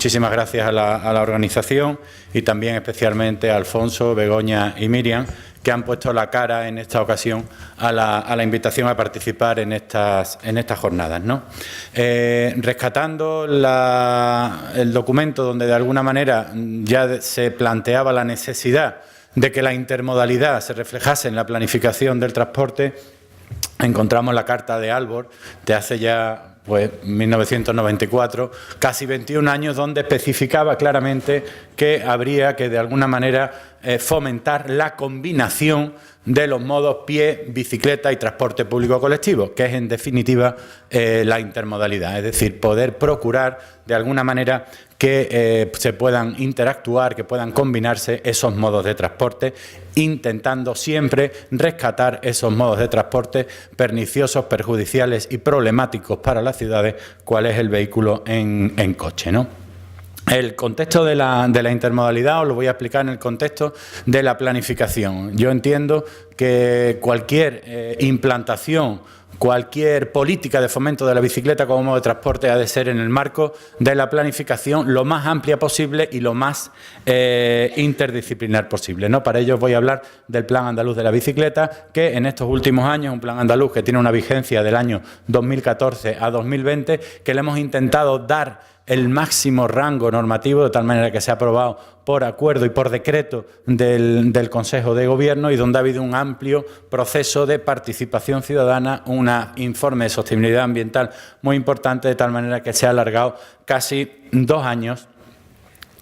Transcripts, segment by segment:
muchísimas gracias a la organización y también especialmente a Alfonso, Begoña y Miriam, que han puesto la cara en esta ocasión a la invitación a participar en estas jornadas, ¿no? Rescatando el documento donde de alguna manera ya se planteaba la necesidad de que la intermodalidad se reflejase en la planificación del transporte, encontramos la Carta de Aalborg de hace ya 1994, casi 21 años, donde especificaba claramente que habría que de alguna manera fomentar la combinación de los modos pie, bicicleta y transporte público colectivo, que es en definitiva la intermodalidad, es decir, poder procurar de alguna manera que se puedan interactuar, que puedan combinarse esos modos de transporte, intentando siempre rescatar esos modos de transporte perniciosos, perjudiciales y problemáticos para las ciudades, cuál es el vehículo en coche, ¿no? El contexto de la intermodalidad os lo voy a explicar en el contexto de la planificación. Yo entiendo que cualquier implantación, cualquier política de fomento de la bicicleta como modo de transporte ha de ser en el marco de la planificación lo más amplia posible y lo más interdisciplinar posible, ¿no? Para ello os voy a hablar del Plan Andaluz de la Bicicleta, que en estos últimos años, un plan andaluz que tiene una vigencia del año 2014 a 2020, que le hemos intentado dar el máximo rango normativo, de tal manera que se ha aprobado por acuerdo y por decreto del Consejo de Gobierno, y donde ha habido un amplio proceso de participación ciudadana, un informe de sostenibilidad ambiental muy importante, de tal manera que se ha alargado casi 2 años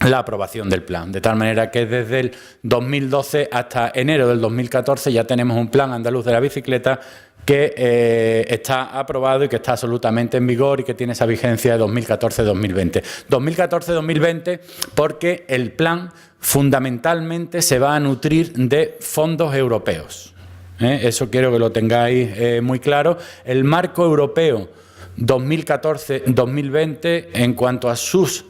la aprobación del plan, de tal manera que desde el 2012 hasta enero del 2014 ya tenemos un Plan Andaluz de la Bicicleta que está aprobado y que está absolutamente en vigor y que tiene esa vigencia de 2014-2020. 2014-2020 porque el plan fundamentalmente se va a nutrir de fondos europeos. Eso quiero que lo tengáis muy claro. El marco europeo 2014-2020, en cuanto a sus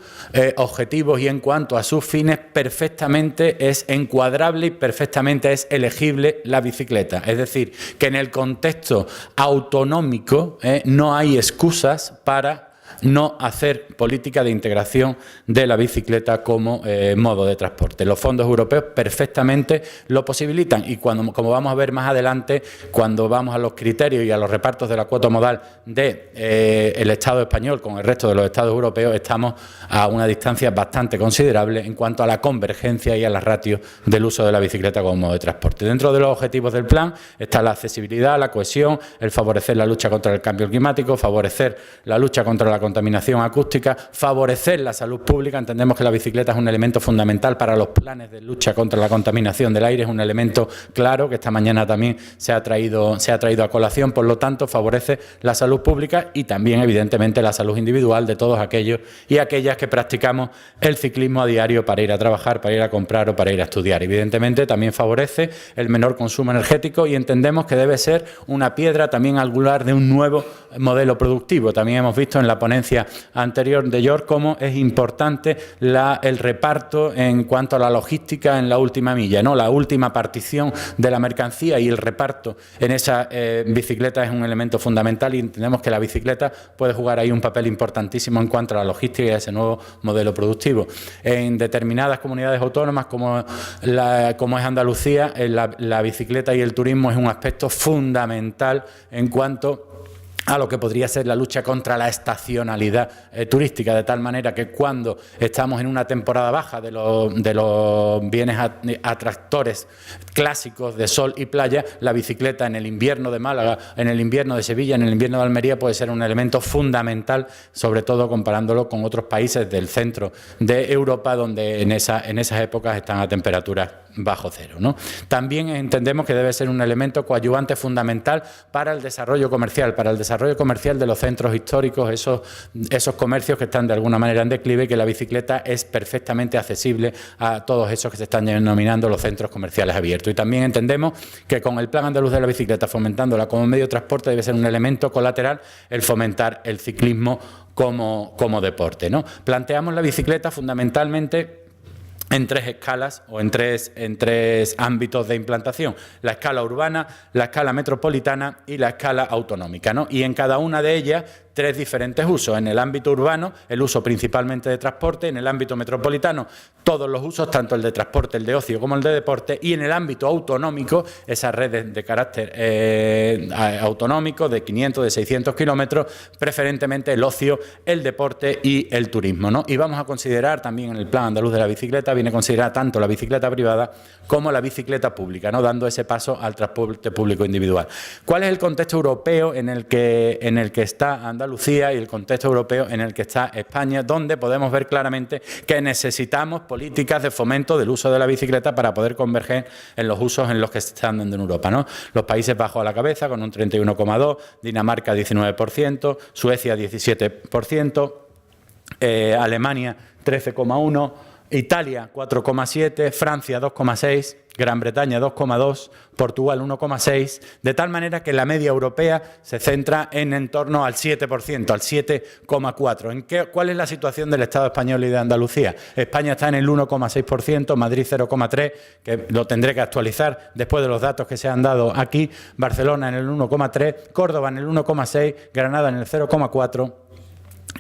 objetivos y en cuanto a sus fines, perfectamente es encuadrable y perfectamente es elegible la bicicleta. Es decir, que en el contexto autonómico no hay excusas para no hacer política de integración de la bicicleta como modo de transporte. Los fondos europeos perfectamente lo posibilitan y como vamos a ver más adelante, cuando vamos a los criterios y a los repartos de la cuota modal del Estado español con el resto de los Estados europeos, estamos a una distancia bastante considerable en cuanto a la convergencia y a las ratios del uso de la bicicleta como modo de transporte. Dentro de los objetivos del plan está la accesibilidad, la cohesión, el favorecer la lucha contra el cambio climático, favorecer la lucha contra la contaminación acústica, favorecer la salud pública. Entendemos que la bicicleta es un elemento fundamental para los planes de lucha contra la contaminación del aire, es un elemento claro que esta mañana también se ha traído a colación, por lo tanto favorece la salud pública y también evidentemente la salud individual de todos aquellos y aquellas que practicamos el ciclismo a diario para ir a trabajar, para ir a comprar o para ir a estudiar. Evidentemente también favorece el menor consumo energético y entendemos que debe ser una piedra también angular de un nuevo modelo productivo. También hemos visto en la ponencia anterior de George cómo es importante el reparto en cuanto a la logística en la última milla, ¿no? La última partición de la mercancía y el reparto en esa bicicleta es un elemento fundamental y entendemos que la bicicleta puede jugar ahí un papel importantísimo en cuanto a la logística y a ese nuevo modelo productivo. En determinadas comunidades autónomas como es Andalucía, la bicicleta y el turismo es un aspecto fundamental en cuanto a lo que podría ser la lucha contra la estacionalidad turística, de tal manera que cuando estamos en una temporada baja de los bienes atractores clásicos de sol y playa, la bicicleta en el invierno de Málaga, en el invierno de Sevilla, en el invierno de Almería puede ser un elemento fundamental, sobre todo comparándolo con otros países del centro de Europa, donde en esas épocas están a temperaturas bajo cero, ¿no? También entendemos que debe ser un elemento coadyuvante fundamental para el desarrollo comercial, de los centros históricos, esos comercios que están de alguna manera en declive, y que la bicicleta es perfectamente accesible a todos esos que se están denominando los centros comerciales abiertos. Y también entendemos que con el Plan Andaluz de la Bicicleta, fomentándola como medio de transporte, debe ser un elemento colateral el fomentar el ciclismo como deporte, ¿no? Planteamos la bicicleta fundamentalmente en tres escalas o en tres ámbitos de implantación: la escala urbana, la escala metropolitana y la escala autonómica, ¿no? Y en cada una de ellas tres diferentes usos. En el ámbito urbano, el uso principalmente de transporte; en el ámbito metropolitano, todos los usos, tanto el de transporte, el de ocio como el de deporte; y en el ámbito autonómico, esas redes de carácter autonómico de 500, de 600 kilómetros, preferentemente el ocio, el deporte y el turismo, ¿no? Y vamos a considerar también en el Plan Andaluz de la Bicicleta, viene a considerar tanto la bicicleta privada como la bicicleta pública, ¿no? Dando ese paso al transporte público individual. ¿Cuál es el contexto europeo en el que está Andalucía y el contexto europeo en el que está España, donde podemos ver claramente que necesitamos políticas de fomento del uso de la bicicleta para poder converger en los usos en los que se están dando en Europa, ¿no? Los Países Bajos a la cabeza con un 31,2%, Dinamarca 19%, Suecia 17%, Alemania 13,1%, Italia 4,7%, Francia 2,6%, Gran Bretaña 2,2%, Portugal 1,6%, de tal manera que la media europea se centra en torno al 7%, al 7,4%. ¿Cuál es la situación del Estado español y de Andalucía? España está en el 1,6%, Madrid 0,3%, que lo tendré que actualizar después de los datos que se han dado aquí, Barcelona en el 1,3%, Córdoba en el 1,6%, Granada en el 0,4%,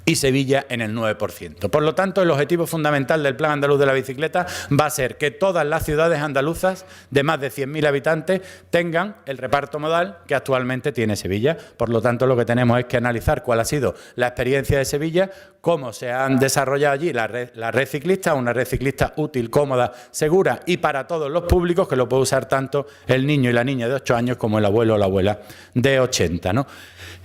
y Sevilla en el 9%. Por lo tanto, el objetivo fundamental del Plan Andaluz de la Bicicleta va a ser que todas las ciudades andaluzas de más de 100.000 habitantes tengan el reparto modal que actualmente tiene Sevilla. Por lo tanto, lo que tenemos es que analizar cuál ha sido la experiencia de Sevilla, cómo se han desarrollado allí la red ciclista, una red ciclista útil, cómoda, segura y para todos los públicos, que lo puede usar tanto el niño y la niña de 8 años como el abuelo o la abuela de 80, ¿no?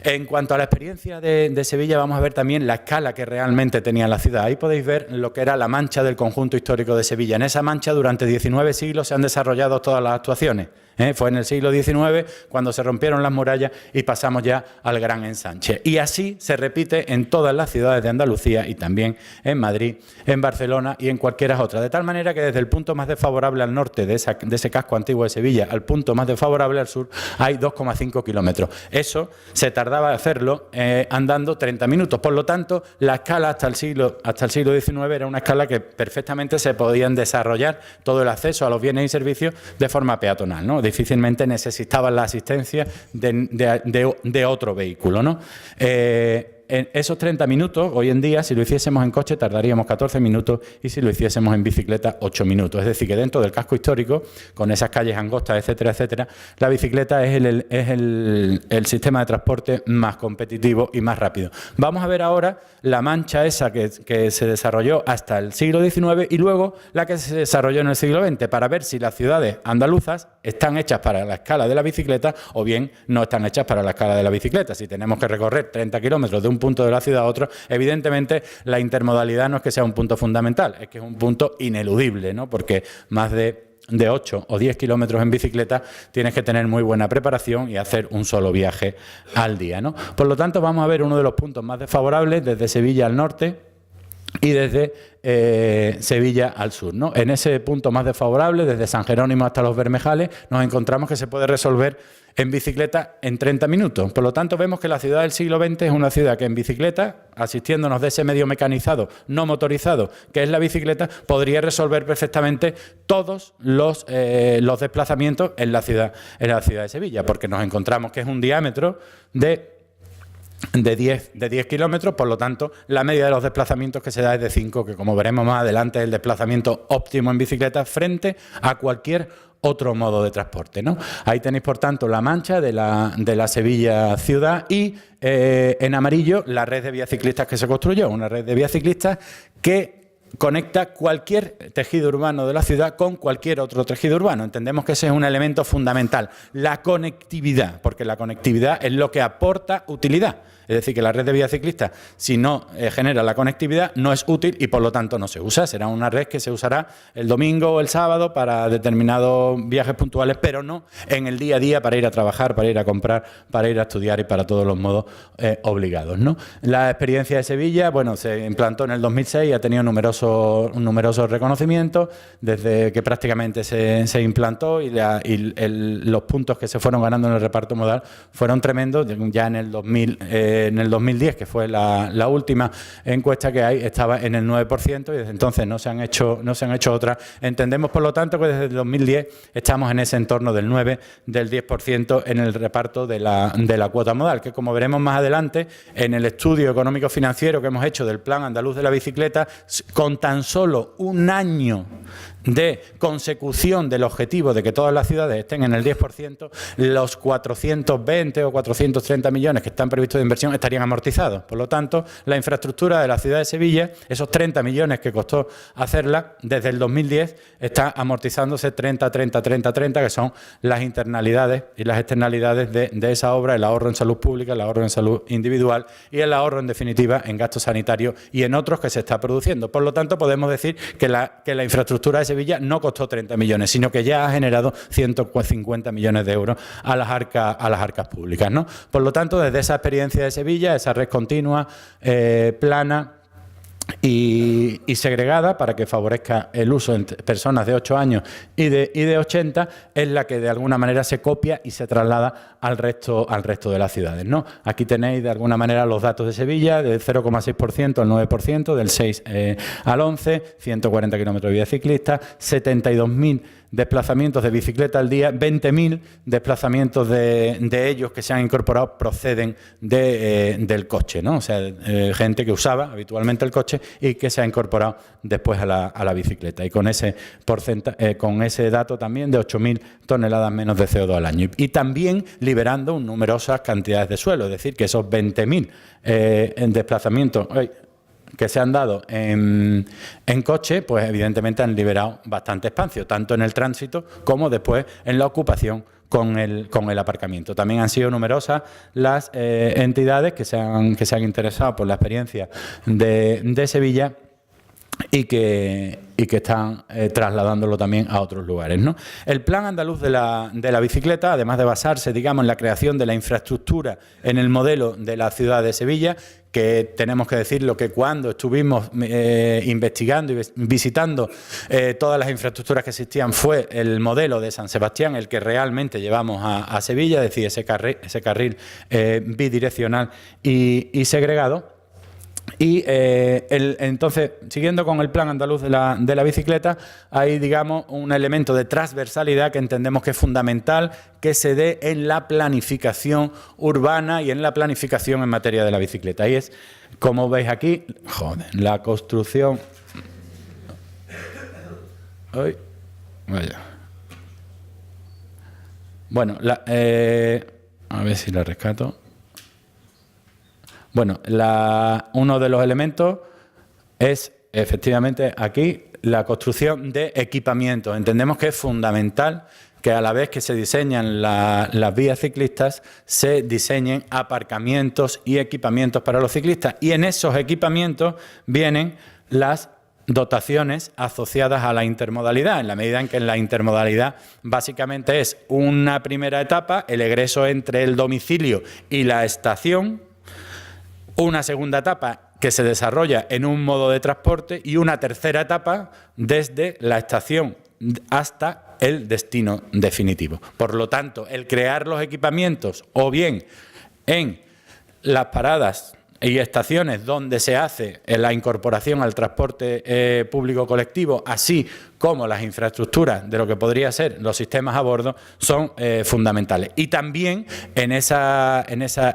En cuanto a la experiencia de Sevilla, vamos a ver también la escala que realmente tenía la ciudad. Ahí podéis ver lo que era la mancha del conjunto histórico de Sevilla. En esa mancha, durante 19 siglos se han desarrollado todas las actuaciones. Fue en el siglo XIX cuando se rompieron las murallas y pasamos ya al gran ensanche. Y así se repite en todas las ciudades de Andalucía y también en Madrid, en Barcelona y en cualquiera otra. De tal manera que desde el punto más desfavorable al norte de ese casco antiguo de Sevilla al punto más desfavorable al sur hay 2,5 kilómetros. Eso se tardaba en hacerlo andando 30 minutos. Por lo tanto, la escala hasta el siglo XIX era una escala que perfectamente se podían desarrollar todo el acceso a los bienes y servicios de forma peatonal, ¿no? Difícilmente necesitaban la asistencia de otro vehículo, ¿no? En esos 30 minutos, hoy en día, si lo hiciésemos en coche, tardaríamos 14 minutos y si lo hiciésemos en bicicleta, 8 minutos. Es decir, que dentro del casco histórico, con esas calles angostas, etcétera, etcétera, la bicicleta es el sistema de transporte más competitivo y más rápido. Vamos a ver ahora la mancha esa que se desarrolló hasta el siglo XIX y luego la que se desarrolló en el siglo XX, para ver si las ciudades andaluzas están hechas para la escala de la bicicleta o bien no están hechas para la escala de la bicicleta. Si tenemos que recorrer 30 kilómetros de un punto de la ciudad a otro, evidentemente la intermodalidad no es que sea un punto fundamental, es que es un punto ineludible, ¿no? Porque más de 8 o 10 kilómetros en bicicleta tienes que tener muy buena preparación y hacer un solo viaje al día, ¿no? Por lo tanto, vamos a ver uno de los puntos más desfavorables desde Sevilla al norte y desde Sevilla al sur, ¿no? En ese punto más desfavorable, desde San Jerónimo hasta Los Bermejales, nos encontramos que se puede resolver en bicicleta en 30 minutos. Por lo tanto, vemos que la ciudad del siglo XX es una ciudad que en bicicleta, asistiéndonos de ese medio mecanizado, no motorizado, que es la bicicleta, podría resolver perfectamente todos los desplazamientos en la ciudad de Sevilla, porque nos encontramos que es un diámetro de 10 kilómetros, por lo tanto, la media de los desplazamientos que se da es de 5, que como veremos más adelante es el desplazamiento óptimo en bicicleta frente a cualquier otro modo de transporte, ¿no? Ahí tenéis, por tanto, la mancha de la Sevilla ciudad y en amarillo la red de vías ciclistas que se construyó, una red de vías ciclistas que conecta cualquier tejido urbano de la ciudad con cualquier otro tejido urbano. Entendemos que ese es un elemento fundamental, la conectividad, porque la conectividad es lo que aporta utilidad. Es decir, que la red de vías ciclistas, si no genera la conectividad, no es útil y por lo tanto no se usa. Será una red que se usará el domingo o el sábado para determinados viajes puntuales, pero no en el día a día para ir a trabajar, para ir a comprar, para ir a estudiar y para todos los modos obligados, ¿no? La experiencia de Sevilla, bueno, se implantó en el 2006 y ha tenido numerosos numerosos reconocimientos, desde que prácticamente se implantó y los puntos que se fueron ganando en el reparto modal fueron tremendos. Ya en el 2010, que fue la última encuesta que hay, estaba en el 9% y desde entonces no se han hecho otras. Entendemos, por lo tanto, que desde el 2010 estamos en ese entorno del 9, del 10% en el reparto de la cuota modal, que como veremos más adelante, en el estudio económico-financiero que hemos hecho del Plan Andaluz de la Bicicleta, con tan solo un año de consecución del objetivo de que todas las ciudades estén en el 10%, los 420 o 430 millones que están previstos de inversión estarían amortizados. Por lo tanto, la infraestructura de la ciudad de Sevilla, esos 30 millones que costó hacerla, desde el 2010 está amortizándose 30, que son las internalidades y las externalidades de esa obra, el ahorro en salud pública, el ahorro en salud individual y el ahorro, en definitiva, en gastos sanitarios y en otros que se está produciendo. Por lo tanto, podemos decir que la infraestructura de Sevilla no costó 30 millones, sino que ya ha generado 150 millones de euros a las arcas públicas, ¿no? Por lo tanto, desde esa experiencia de Sevilla, esa red continua, plana y segregada para que favorezca el uso en personas de 8 años y de 80, es la que de alguna manera se copia y se traslada al resto de las ciudades, ¿no? Aquí tenéis de alguna manera los datos de Sevilla, del 0,6% al 9%, del 6 al 11, 140 kilómetros de vía ciclista, 72.000 desplazamientos de bicicleta al día, 20.000 desplazamientos de ellos que se han incorporado proceden del coche, ¿no? O sea, gente que usaba habitualmente el coche y que se ha incorporado después a la bicicleta. Y con ese dato también de 8.000 toneladas menos de CO2 al año. Y también liberando numerosas cantidades de suelo, es decir, que esos 20.000 en desplazamientos que se han dado en coche, pues evidentemente han liberado bastante espacio, tanto en el tránsito como después en la ocupación con el aparcamiento. También han sido numerosas las entidades que se han interesado por la experiencia de Sevilla y que están trasladándolo también a otros lugares, ¿no? El Plan Andaluz de la Bicicleta, además de basarse, digamos, en la creación de la infraestructura en el modelo de la ciudad de Sevilla, que tenemos que decirlo que cuando estuvimos investigando y visitando todas las infraestructuras que existían, fue el modelo de San Sebastián el que realmente llevamos a Sevilla, es decir, ese carril bidireccional y segregado. Y entonces, siguiendo con el Plan Andaluz de la Bicicleta, hay, digamos, un elemento de transversalidad que entendemos que es fundamental que se dé en la planificación urbana y en la planificación en materia de la bicicleta. Y es, como veis aquí, la construcción... Bueno, a ver si la rescato. Bueno, uno de los elementos es, efectivamente, aquí, la construcción de equipamientos. Entendemos que es fundamental que a la vez que se diseñan las vías ciclistas, se diseñen aparcamientos y equipamientos para los ciclistas. Y en esos equipamientos vienen las dotaciones asociadas a la intermodalidad, en la medida en que la intermodalidad básicamente es una primera etapa, el egreso entre el domicilio y la estación, una segunda etapa que se desarrolla en un modo de transporte y una tercera etapa desde la estación hasta el destino definitivo. Por lo tanto, el crear los equipamientos o bien en las paradas y estaciones donde se hace la incorporación al transporte público colectivo, así como las infraestructuras de lo que podría ser los sistemas a bordo, son fundamentales. Y también en esa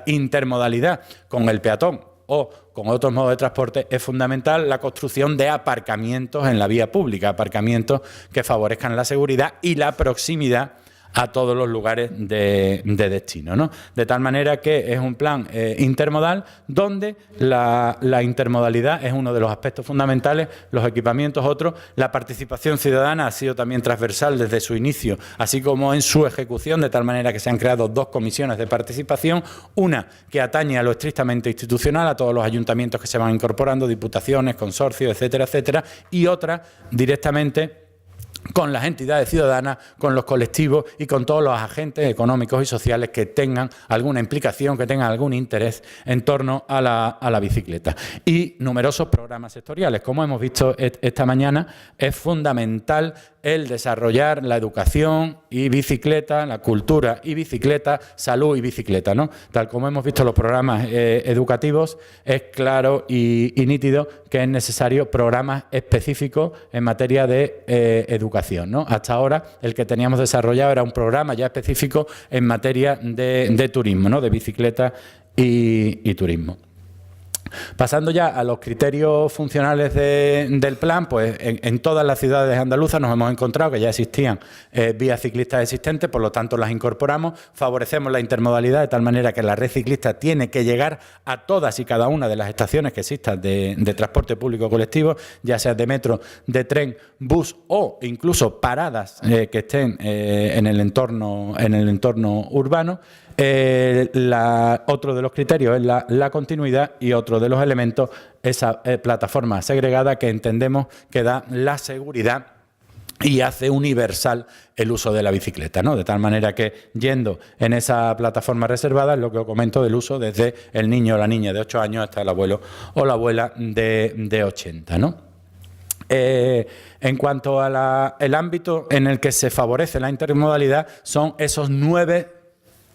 intermodalidad con el peatón o con otros modos de transporte es fundamental la construcción de aparcamientos en la vía pública, aparcamientos que favorezcan la seguridad y la proximidad a todos los lugares de destino, ¿no? De tal manera que es un plan intermodal donde la intermodalidad es uno de los aspectos fundamentales, los equipamientos otros, la participación ciudadana ha sido también transversal desde su inicio, así como en su ejecución, de tal manera que se han creado 2 comisiones de participación, una que atañe a lo estrictamente institucional, a todos los ayuntamientos que se van incorporando, diputaciones, consorcios, etcétera, etcétera, y otra directamente con las entidades ciudadanas, con los colectivos y con todos los agentes económicos y sociales que tengan alguna implicación, que tengan algún interés en torno a la bicicleta. Y numerosos programas sectoriales. Como hemos visto esta mañana, es fundamental el desarrollar la educación y bicicleta, la cultura y bicicleta, salud y bicicleta, ¿no? Tal como hemos visto los programas educativos, es claro y nítido que es necesario programas específicos en materia de educación, ¿no? Hasta ahora el que teníamos desarrollado era un programa ya específico en materia de turismo, ¿no? De bicicleta y turismo. Pasando ya a los criterios funcionales del plan, pues en todas las ciudades andaluzas nos hemos encontrado que ya existían vías ciclistas existentes, por lo tanto las incorporamos, favorecemos la intermodalidad de tal manera que la red ciclista tiene que llegar a todas y cada una de las estaciones que existan de transporte público colectivo, ya sea de metro, de tren, bus o incluso paradas que estén en el entorno urbano. Otro de los criterios es la continuidad y otro de los elementos esa plataforma segregada que entendemos que da la seguridad y hace universal el uso de la bicicleta, ¿no? De tal manera que yendo en esa plataforma reservada es lo que os comento del uso desde el niño o la niña de 8 años hasta el abuelo o la abuela de 80, ¿no? En cuanto a el ámbito en el que se favorece la intermodalidad son esos 9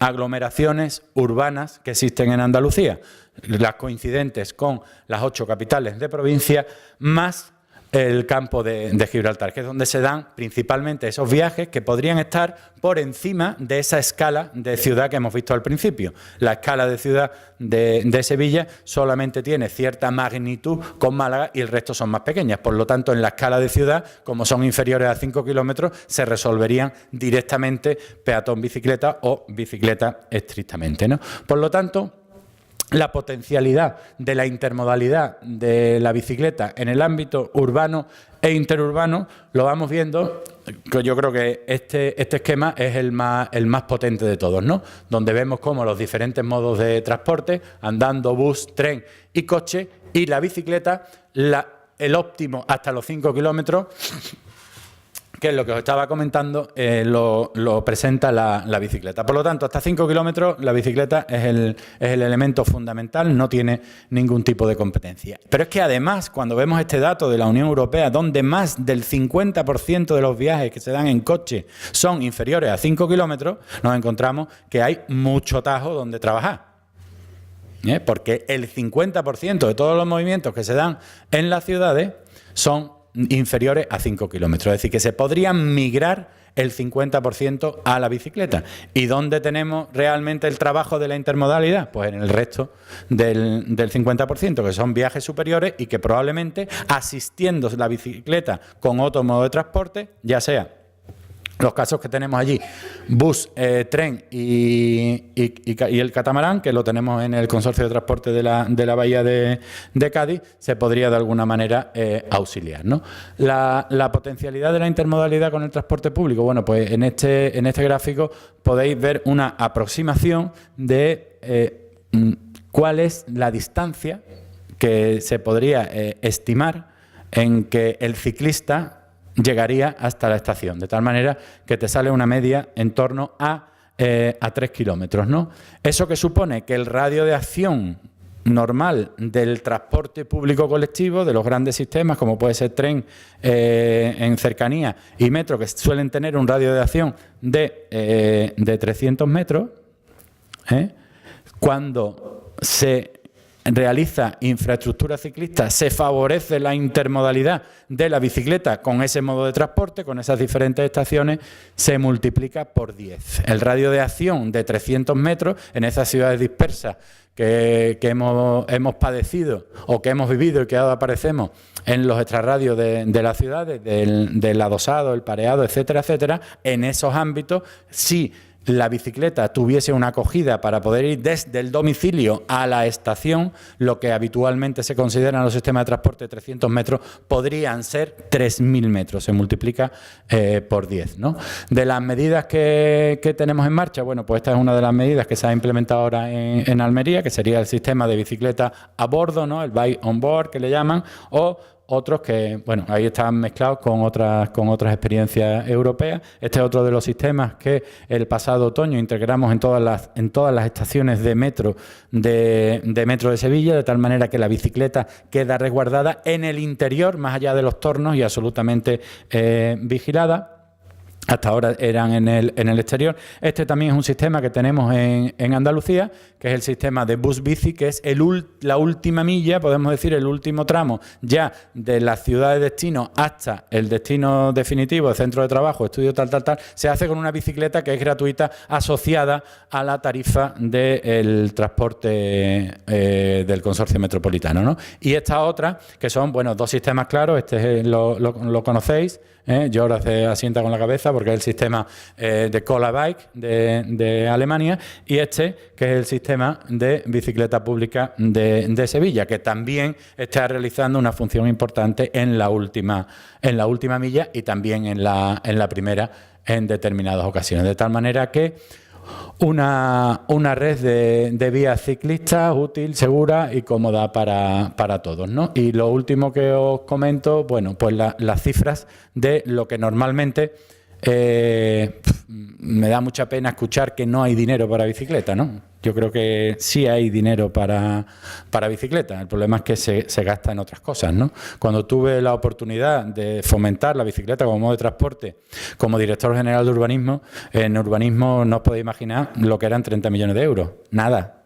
aglomeraciones urbanas que existen en Andalucía, las coincidentes con las 8 capitales de provincia, más el campo de Gibraltar, que es donde se dan principalmente esos viajes que podrían estar por encima de esa escala de ciudad que hemos visto al principio. La escala de ciudad de Sevilla solamente tiene cierta magnitud con Málaga y el resto son más pequeñas. Por lo tanto, en la escala de ciudad, como son inferiores a 5 kilómetros, se resolverían directamente peatón-bicicleta o bicicleta estrictamente, ¿no? Por lo tanto, la potencialidad de la intermodalidad de la bicicleta en el ámbito urbano e interurbano lo vamos viendo, que yo creo que este esquema es el más potente de todos, ¿no? Donde vemos cómo los diferentes modos de transporte, andando, bus, tren y coche, y la bicicleta, el óptimo hasta los 5 kilómetros, que es lo que os estaba comentando, lo presenta la bicicleta. Por lo tanto, hasta 5 kilómetros la bicicleta es el elemento fundamental, no tiene ningún tipo de competencia. Pero es que además, cuando vemos este dato de la Unión Europea, donde más del 50% de los viajes que se dan en coche son inferiores a 5 kilómetros, nos encontramos que hay mucho tajo donde trabajar. Porque el 50% de todos los movimientos que se dan en las ciudades son inferiores a 5 kilómetros. Es decir, que se podrían migrar el 50% a la bicicleta. ¿Y dónde tenemos realmente el trabajo de la intermodalidad? Pues en el resto del 50%, que son viajes superiores y que probablemente asistiendo la bicicleta con otro modo de transporte, ya sea los casos que tenemos allí, bus, tren y el catamarán, que lo tenemos en el Consorcio de Transporte de la Bahía de Cádiz, se podría de alguna manera auxiliar, ¿no? La potencialidad de la intermodalidad con el transporte público, bueno, pues en este gráfico podéis ver una aproximación de cuál es la distancia que se podría estimar en que el ciclista llegaría hasta la estación, de tal manera que te sale una media en torno a 3 kilómetros, ¿no? Eso que supone que el radio de acción normal del transporte público colectivo, de los grandes sistemas, como puede ser tren en cercanía y metro, que suelen tener un radio de acción de 300 metros, cuando se realiza infraestructura ciclista, se favorece la intermodalidad de la bicicleta con ese modo de transporte, con esas diferentes estaciones, se multiplica por 10. El radio de acción de 300 metros en esas ciudades dispersas que hemos padecido o que hemos vivido y que ahora aparecemos en los extrarradios de las ciudades, del adosado, el pareado, etcétera, etcétera, en esos ámbitos, sí, la bicicleta tuviese una acogida para poder ir desde el domicilio a la estación, lo que habitualmente se considera en los sistemas de transporte de 300 metros, podrían ser 3.000 metros, se multiplica por 10, ¿no? De las medidas que tenemos en marcha, bueno, pues esta es una de las medidas que se ha implementado ahora en Almería, que sería el sistema de bicicleta a bordo, ¿no? El bike on board, que le llaman, o otros que, bueno, ahí están mezclados con otras experiencias europeas. Este es otro de los sistemas que el pasado otoño integramos en todas las estaciones de metro de Metro de Sevilla, de tal manera que la bicicleta queda resguardada en el interior, más allá de los tornos, y absolutamente vigilada. Hasta ahora eran en el exterior. Este también es un sistema que tenemos en Andalucía, que es el sistema de bus bici, que es la última milla, podemos decir, el último tramo ya de la ciudad de destino hasta el destino definitivo, el centro de trabajo, estudio tal, se hace con una bicicleta que es gratuita, asociada a la tarifa del transporte del consorcio metropolitano, ¿no? Y esta otra, que son, bueno, dos sistemas claros. Este lo conocéis. Georg asienta con la cabeza porque es el sistema de Cola Bike de Alemania, y este que es el sistema de bicicleta pública de Sevilla, que también está realizando una función importante en la última milla y también en la primera en determinadas ocasiones. De tal manera que una red de vías ciclistas útil, segura y cómoda para todos, ¿no? Y lo último que os comento, bueno, pues las cifras de lo que normalmente me da mucha pena escuchar que no hay dinero para bicicleta, ¿no? Yo creo que sí hay dinero para bicicleta. El problema es que se gasta en otras cosas, ¿no? Cuando tuve la oportunidad de fomentar la bicicleta como modo de transporte, como director general de urbanismo, en urbanismo no os podéis imaginar lo que eran 30 millones de euros. Nada.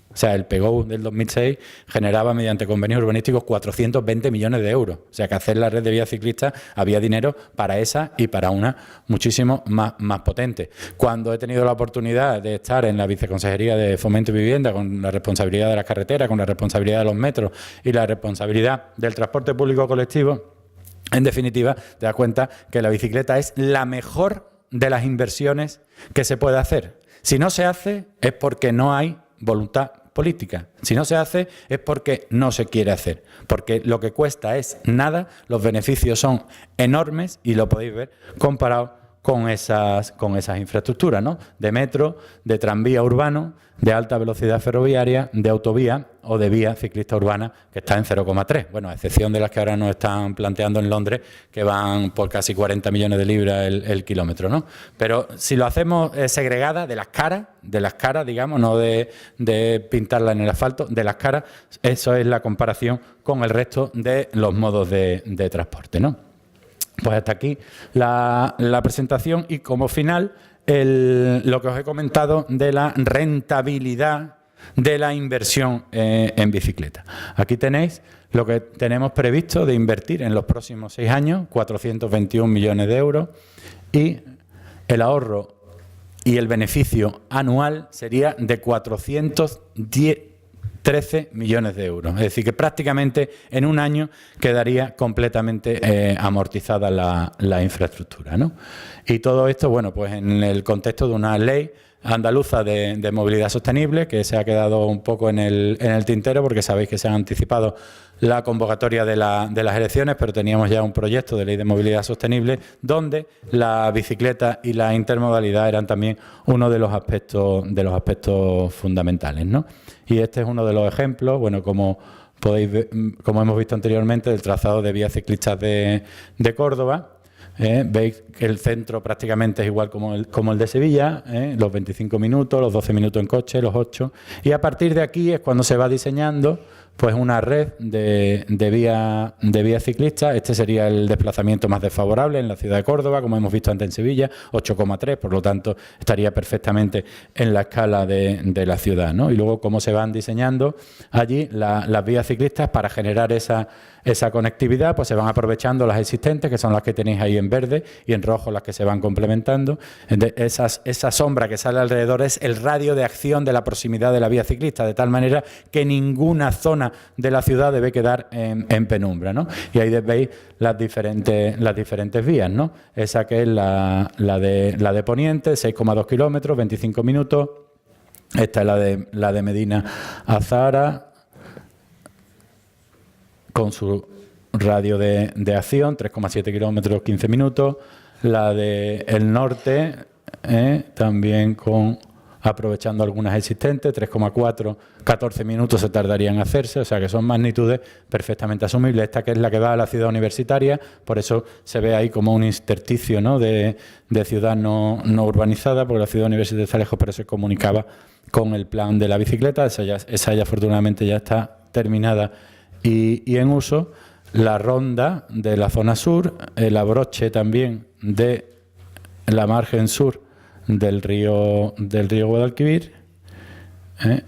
O sea, el PGO del 2006 generaba mediante convenios urbanísticos 420 millones de euros. O sea, que hacer la red de vías ciclistas había dinero para esa y para una muchísimo más potente. Cuando he tenido la oportunidad de estar en la Viceconsejería de Fomento y Vivienda, con la responsabilidad de las carreteras, con la responsabilidad de los metros y la responsabilidad del transporte público colectivo, en definitiva, te das cuenta que la bicicleta es la mejor de las inversiones que se puede hacer. Si no se hace es porque no hay voluntad política. Si no se hace es porque no se quiere hacer, porque lo que cuesta es nada, los beneficios son enormes y lo podéis ver comparado con esas infraestructuras, ¿no? De metro, de tranvía urbano, de alta velocidad ferroviaria, de autovía o de vía ciclista urbana, que está en 0,3. Bueno, a excepción de las que ahora nos están planteando en Londres, que van por casi 40 millones de libras el kilómetro, ¿no? Pero si lo hacemos segregada de las caras, digamos, no de pintarla en el asfalto, de las caras, eso es la comparación con el resto de los modos de transporte, ¿no? Pues hasta aquí la presentación, y como final lo que os he comentado de la rentabilidad de la inversión en bicicleta. Aquí tenéis lo que tenemos previsto de invertir en los próximos 6 años, 421 millones de euros, y el ahorro y el beneficio anual sería de 413 millones de euros. Es decir, que prácticamente en un año quedaría completamente amortizada la infraestructura, ¿no? Y todo esto, bueno, pues en el contexto de una ley andaluza de movilidad sostenible, que se ha quedado un poco en el tintero, porque sabéis que se han anticipado la convocatoria de las elecciones, pero teníamos ya un proyecto de ley de movilidad sostenible donde la bicicleta y la intermodalidad eran también uno de los aspectos fundamentales, ¿no? Y este es uno de los ejemplos, bueno, como podéis ver, como hemos visto anteriormente, del trazado de vías ciclistas de Córdoba. Veis que el centro prácticamente es igual como el de Sevilla, los 25 minutos, los 12 minutos en coche, los 8, y a partir de aquí es cuando se va diseñando pues una red de vías ciclistas. Este sería el desplazamiento más desfavorable en la ciudad de Córdoba, como hemos visto antes en Sevilla, 8,3, por lo tanto estaría perfectamente en la escala de la ciudad, ¿no? Y luego cómo se van diseñando allí las vías ciclistas para generar esa conectividad, pues se van aprovechando las existentes, que son las que tenéis ahí en verde, y en rojo las que se van complementando. Esa sombra que sale alrededor es el radio de acción de la proximidad de la vía ciclista, de tal manera que ninguna zona de la ciudad debe quedar en penumbra, ¿no? Y ahí veis las diferentes vías, ¿no? Esa que es la de Poniente, 6,2 kilómetros, 25 minutos. Esta es la de Medina a Zahara, con su radio de acción, 3,7 kilómetros, 15 minutos. La de el norte, también con aprovechando algunas existentes, 3,4, 14 minutos se tardaría en hacerse, o sea que son magnitudes perfectamente asumibles. Esta que es la que va a la ciudad universitaria, por eso se ve ahí como un intersticio, ¿no?, de ciudad no urbanizada, porque la ciudad universitaria está lejos, pero se comunicaba con el plan de la bicicleta. Esa ya afortunadamente ya está terminada y en uso. La ronda de la zona sur, el abroche también de la margen sur del río Guadalquivir,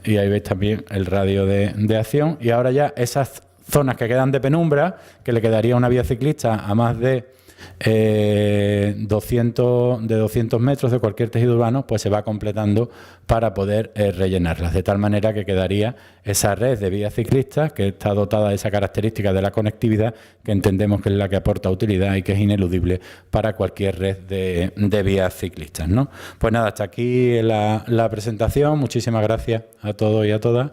y ahí veis también el radio de acción. Y ahora ya esas zonas que quedan de penumbra, que le quedaría una vía ciclista a más de 200 metros de cualquier tejido urbano, pues se va completando para poder rellenarlas, de tal manera que quedaría esa red de vías ciclistas que está dotada de esa característica de la conectividad, que entendemos que es la que aporta utilidad y que es ineludible para cualquier red de vías ciclistas, ¿no? Pues nada, hasta aquí la presentación. Muchísimas gracias a todos y a todas,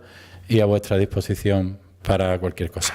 y a vuestra disposición para cualquier cosa.